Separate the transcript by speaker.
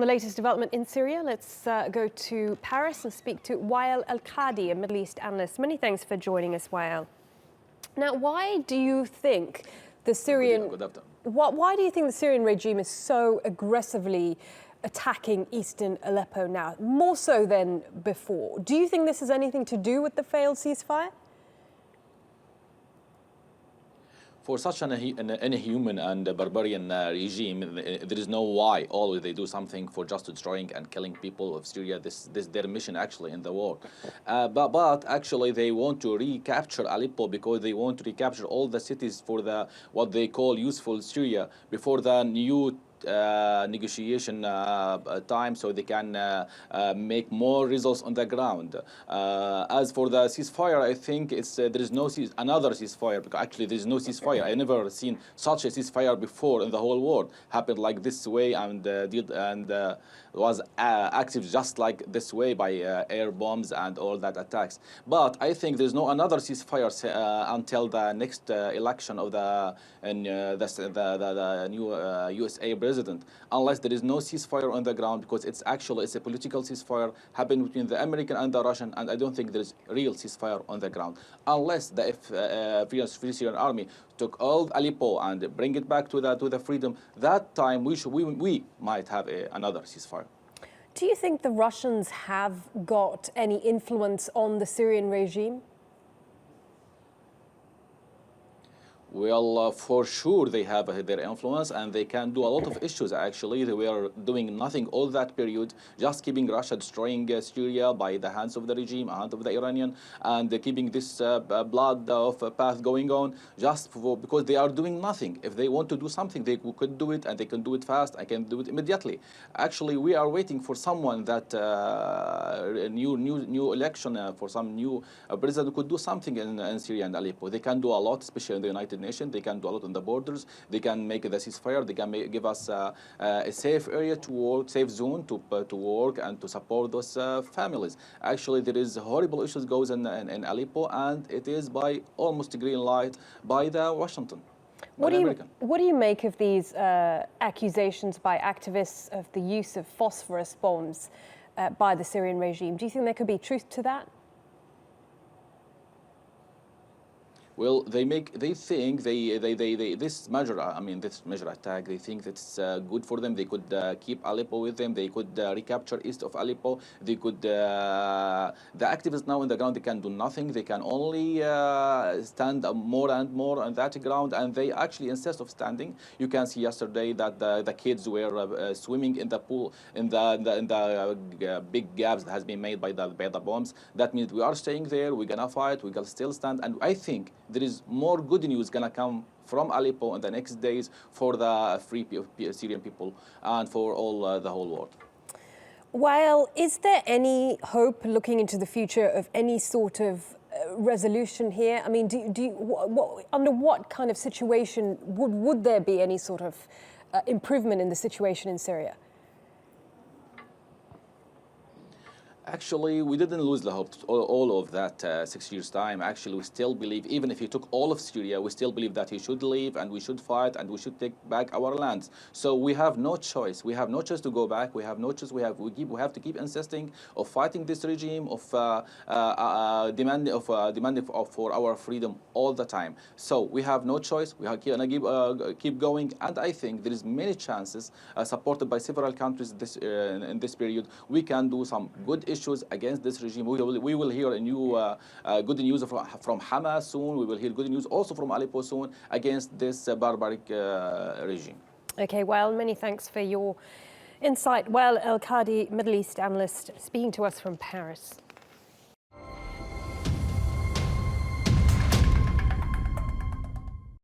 Speaker 1: the latest development in Syria, let's go to Paris and speak to Wael Elkhaldy, a Middle East analyst. Many thanks for joining us, Wael. Now, why do you think the Syrian regime is so aggressively attacking eastern Aleppo now, more so than before? Do you think this has anything to do with the failed ceasefire?
Speaker 2: For such an inhuman and barbarian regime, there is no why. Always they do something for just destroying and killing people of Syria. This their mission actually in the war. But actually they want to recapture Aleppo because they want to recapture all the cities for the what they call useful Syria before the new negotiation time, so they can make more results on the ground. As for the ceasefire, I think it's there is no another ceasefire, because actually there is no ceasefire. I never seen such a ceasefire before in the whole world happened like this way and was active just like this way by air bombs and all that attacks. But I think there's no another ceasefire until the next election of the new USA president, unless there is no ceasefire on the ground, because it's a political ceasefire happened between the American and the Russian, and I don't think there is real ceasefire on the ground unless the Free Syrian Army took all Aleppo and bring it back to the freedom. That time we might have another ceasefire.
Speaker 1: Do you think the Russians have got any influence on the Syrian regime?
Speaker 2: Well, for sure they have their influence, and they can do a lot of issues. Actually, they were doing nothing all that period, just keeping Russia destroying Syria by the hands of the regime, hands of the Iranian, and keeping this blood of path going on, just because they are doing nothing. If they want to do something, they could do it, and they can do it fast. I can do it immediately. Actually, we are waiting for someone that new election for some new president could do something in Syria and Aleppo. They can do a lot, especially in the United Nations. They can do a lot on the borders. They can make the ceasefire. They can give us a safe area to work, safe zone to work and to support those families. Actually, there is horrible issues goes in Aleppo, and it is by almost green light by the Washington.
Speaker 1: What do you make of these accusations by activists of the use of phosphorus bombs by the Syrian regime? Do you think there could be truth to that?
Speaker 2: Well, this major attack, they think that's good for them. They could keep Aleppo with them. They could recapture east of Aleppo. They could, the activists now on the ground, they can do nothing. They can only stand more and more on that ground, and they actually insist of standing. You can see yesterday that the kids were swimming in the pool, in the big gaps that has been made by the bombs. That means we are staying there. We're gonna fight. We're gonna still stand, and I think there is more good news gonna come from Aleppo in the next days for the free Syrian people and for all the whole world.
Speaker 1: Well, is there any hope looking into the future of any sort of resolution here? I mean, under what kind of situation would there be any sort of improvement in the situation in Syria?
Speaker 2: Actually, we didn't lose the hope all of that 6 years' time. Actually, we still believe, even if he took all of Syria, we still believe that he should leave and we should fight and we should take back our lands. So we have no choice. We have no choice to go back. We have no choice. We have to keep insisting of fighting this regime, of demanding for our freedom all the time. So we have no choice. We have to keep going. And I think there is many chances, supported by several countries in this period, we can do some good issues against this regime. We will hear a new good news from Hamas soon. We will hear good news also from Aleppo soon against this barbaric regime.
Speaker 1: Okay, well, many thanks for your insight. Wael Elkhaldy, Middle East analyst, speaking to us from Paris.